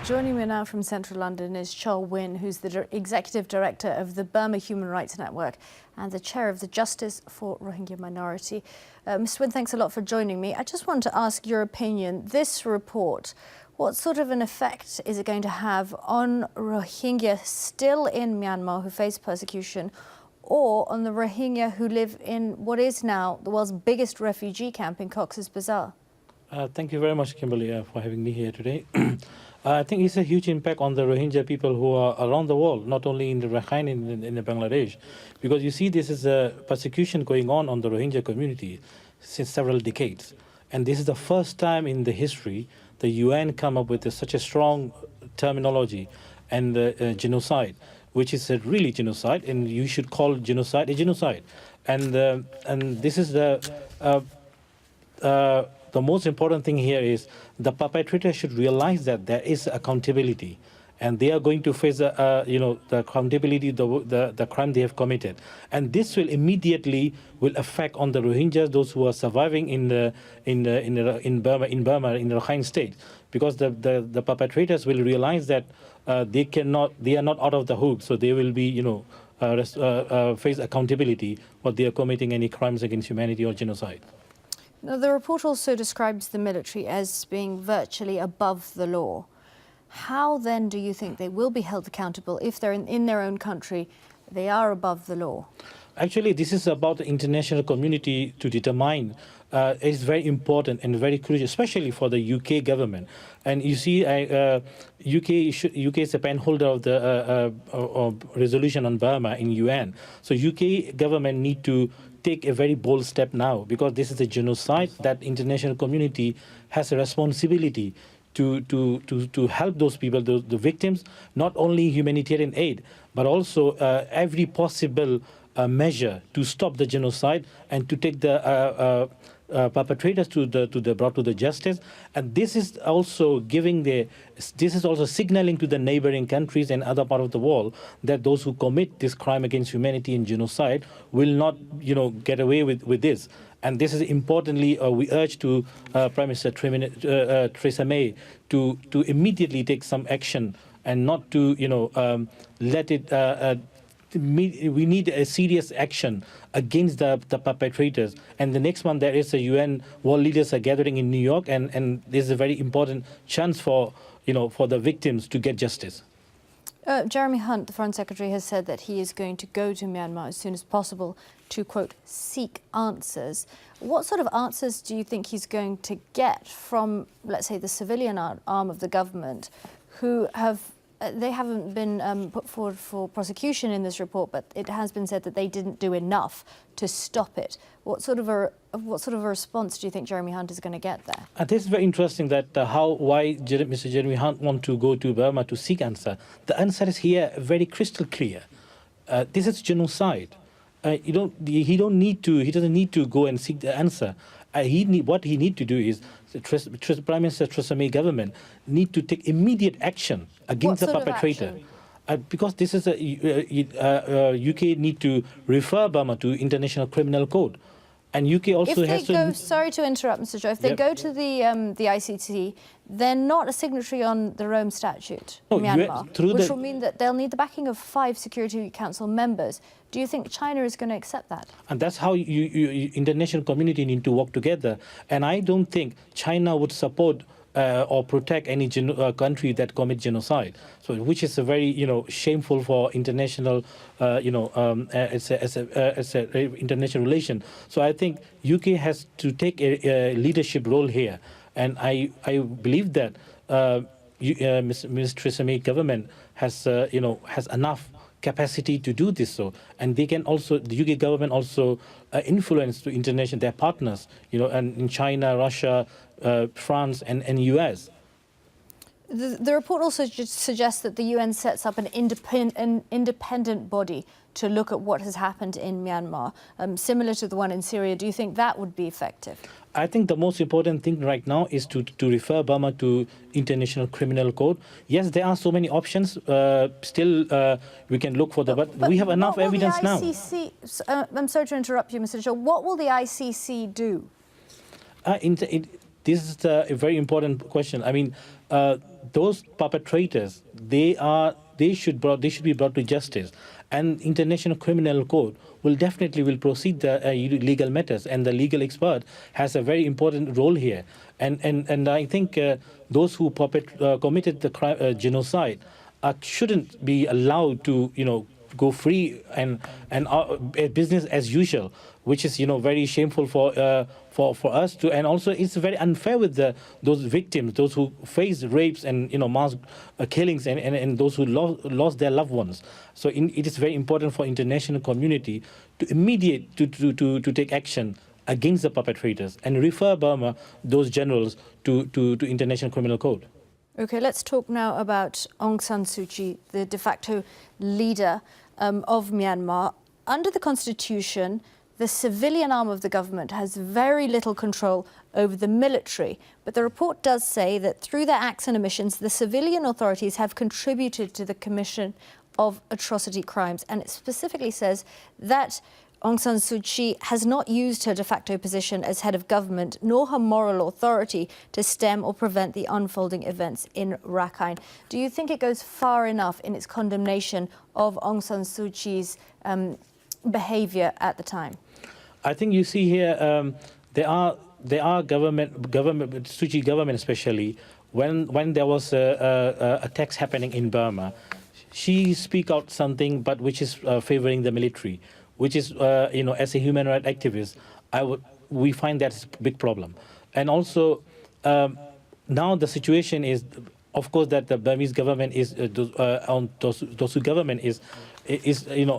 Joining me now from central London is Chol Win, who's the Executive Director of the Burma Human Rights Network and the Chair of the Justice for Rohingya Minority. Ms. Win, thanks a lot for joining me. I just want to ask your opinion. This report, what sort of an effect is it going to have on Rohingya still in Myanmar who face persecution, or on the Rohingya who live in what is now the world's biggest refugee camp in Cox's Bazar? Thank you very much, Kimberly, for having me here today. I think it's a huge impact on the Rohingya people who are around the world, not only in the Rakhine, in Bangladesh, because you see this is a persecution going on the Rohingya community since several decades. And this is the first time in the history the UN come up with such a strong terminology and genocide, which is a really genocide, and you should call genocide a genocide. And this is the most important thing here is the perpetrator should realize that there is accountability, and they are going to face the accountability, the crime they have committed, and this will immediately affect on the Rohingyas, those who are surviving in Burma, in the Rakhine state, because the perpetrators will realize that they are not out of the hook, so they will be face accountability what they are committing any crimes against humanity or genocide. Now, the report also describes the military as being virtually above the law. How then do you think they will be held accountable if they're in their own country, they are above the law? Actually, this is about the international community to determine. It's very important and very crucial, especially for the UK government. And you see, UK is a pen holder of the resolution on Burma in UN. So UK government need to take a very bold step now, because this is a genocide that international community has a responsibility to help those people, the victims, not only humanitarian aid, but also every possible measure to stop the genocide and to take the perpetrators brought to the justice. And this is also signaling to the neighboring countries and other part of the world that those who commit this crime against humanity and genocide will not get away with this. And this is importantly, we urge to Prime Minister Theresa May to immediately take some action and not to let it. We need a serious action against the perpetrators. And the next month there is a UN world leaders are gathering in New York, and this is a very important chance for the victims to get justice. Jeremy Hunt, the Foreign Secretary, has said that he is going to go to Myanmar as soon as possible to, quote, seek answers. What sort of answers do you think he's going to get from, let's say, the civilian arm of the government, who they haven't been put forward for prosecution in this report, but it has been said that they didn't do enough to stop it. What sort of a response do you think Jeremy Hunt is going to get there? This is very interesting that why Mr. Jeremy Hunt want to go to Burma to seek answer. The answer is here very crystal clear. This is genocide. He doesn't need to go and seek the answer. What he need to do is the Prime Minister Theresa May government need to take immediate action against the perpetrator. Because this is UK need to refer Burma to International Criminal Code, and UK also has to. Go, sorry to interrupt, Mr. Joe. If they go to the ICC, they're not a signatory on the Rome Statute, Myanmar, which will mean that they'll need the backing of 5 Security Council members. Do you think China is going to accept that? And that's how international community need to work together. And I don't think China would support or protect any country that commit genocide. So, which is a very shameful for international as a international relation. So I think UK has to take a leadership role here, and I believe that Ms. Theresa May government has has enough capacity to do this. So, and they can also, the UK government also influence to international, their partners, and in China, Russia, France, and US. The report also suggests that the UN sets up an independent body to look at what has happened in Myanmar, similar to the one in Syria. Do you think that would be effective? I think the most important thing right now is to refer Burma to International Criminal Code. Yes, there are so many options. Still, we can look for but we have enough evidence now. I'm sorry to interrupt you, Mr. Shaw. What will the ICC do? This is a very important question. I mean, those perpetrators, they should be brought to justice, and International Criminal Court will definitely proceed the legal matters, and the legal expert has a very important role here. And I think those who committed the crime, genocide shouldn't be allowed to go free and business as usual, which is very shameful for us to, and also it's very unfair with those victims, those who face rapes and mass killings, and those who lost their loved ones. So it is very important for international community to immediate to take action against the perpetrators and refer Burma, those generals, to International Criminal Court. Okay, let's talk now about Aung San Suu Kyi, the de facto leader of Myanmar. Under the constitution, the civilian arm of the government has very little control over the military. But the report does say that through their acts and omissions, the civilian authorities have contributed to the commission of atrocity crimes. And it specifically says that Aung San Suu Kyi has not used her de facto position as head of government nor her moral authority to stem or prevent the unfolding events in Rakhine. Do you think it goes far enough in its condemnation of Aung San Suu Kyi's behaviour at the time? I think you see here there are government Suu Kyi government especially when there was attacks happening in Burma, she speak out something but which is favouring the military, which is, as a human rights activist, we find that's a big problem. And also, now the situation is, of course, that the Burmese government is, Tosu government is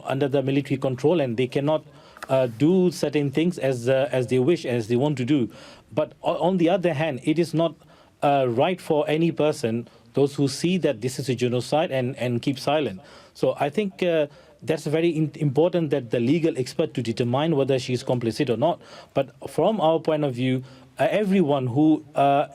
under the military control, and they cannot do certain things as they wish, as they want to do. But on the other hand, it is not right for any person, those who see that this is a genocide, and keep silent. So I think that's very important that the legal expert to determine whether she is complicit or not. But from our point of view, everyone who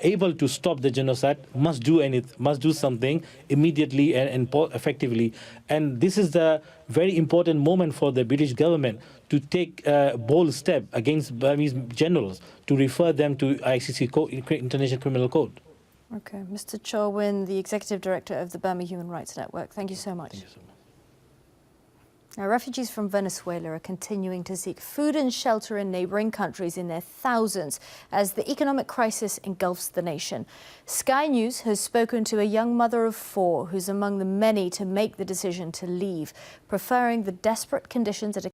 able to stop the genocide must do something immediately and effectively. And this is the very important moment for the British government to take a bold step against Burmese generals, to refer them to ICC, International Criminal Court. Okay, Mr. Cho Win, the Executive Director of the Burma Human Rights Network. Thank you so much. Thank you so much. Now, refugees from Venezuela are continuing to seek food and shelter in neighbouring countries in their thousands as the economic crisis engulfs the nation. Sky News has spoken to a young mother of 4 who's among the many to make the decision to leave, preferring the desperate conditions at a